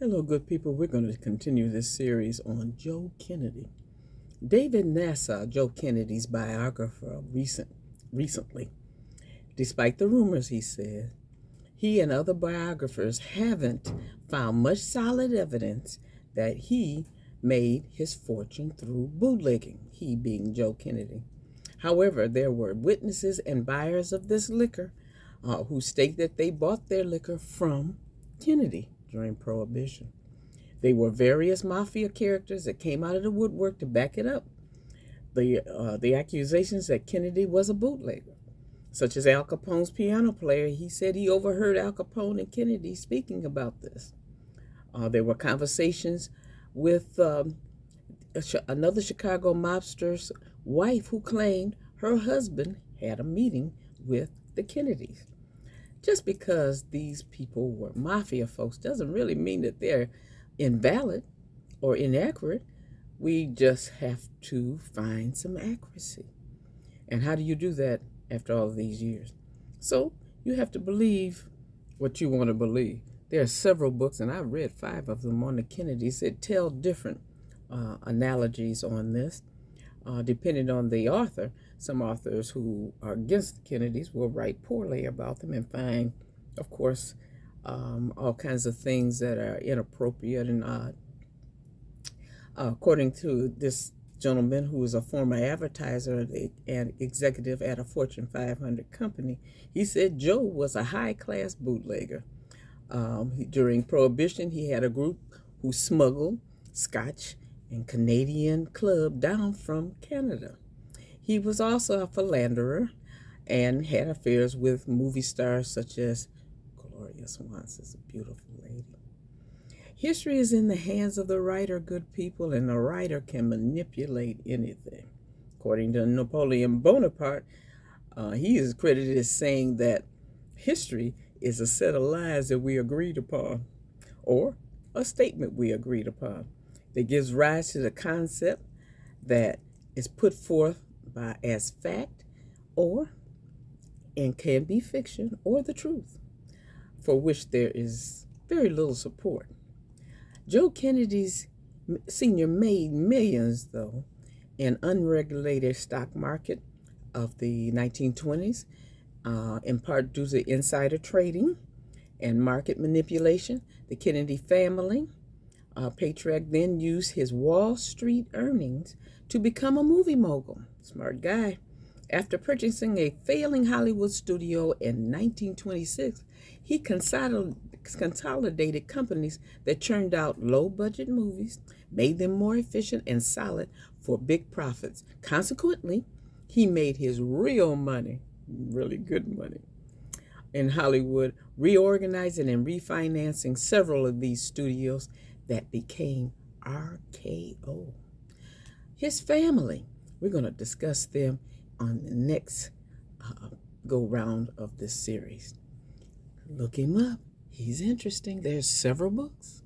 Hello, good people. We're going to continue this series on Joe Kennedy. David Nassau, Joe Kennedy's biographer, recently, despite the rumors, he said, he and other biographers haven't found much solid evidence that he made his fortune through bootlegging, he being Joe Kennedy. However, there were witnesses and buyers of this liquor who state that they bought their liquor from Kennedy during Prohibition. They were various mafia characters that came out of the woodwork to back it up. The accusations that Kennedy was a bootlegger, such as Al Capone's piano player. He said he overheard Al Capone and Kennedy speaking about this. There were conversations with another Chicago mobster's wife who claimed her husband had a meeting with the Kennedys. Just because these people were mafia folks doesn't really mean that they're invalid or inaccurate. We just have to find some accuracy. And how do you do that after all of these years? So you have to believe what you want to believe. There are several books, and I've read 5 of them on the Kennedys that tell different analogies on this, depending on the author. Some authors who are against the Kennedys will write poorly about them and find, of course, all kinds of things that are inappropriate and odd. According to this gentleman, who is a former advertiser and executive at a Fortune 500 company, he said Joe was a high-class bootlegger. During Prohibition, he had a group who smuggled Scotch and Canadian club down from Canada. He was also a philanderer and had affairs with movie stars such as Gloria Swanson, a beautiful lady. History is in the hands of the writer, good people, and the writer can manipulate anything. According to Napoleon Bonaparte, he is credited as saying that history is a set of lies that we agreed upon, or a statement we agreed upon, that gives rise to the concept that is put forth as fact, and can be fiction or the truth, for which there is very little support. Joe Kennedy's Sr. made millions, though, in unregulated stock market of the 1920s, in part due to insider trading and market manipulation. The Kennedy family patriarch then used his Wall Street earnings to become a movie mogul. Smart guy. After purchasing a failing Hollywood studio in 1926, he consolidated companies that churned out low-budget movies, made them more efficient and solid for big profits. Consequently, he made his real money, really good money, in Hollywood, reorganizing and refinancing several of these studios that became RKO. His family, we're going to discuss them on the next go-round of this series. Look him up. He's interesting. There's several books.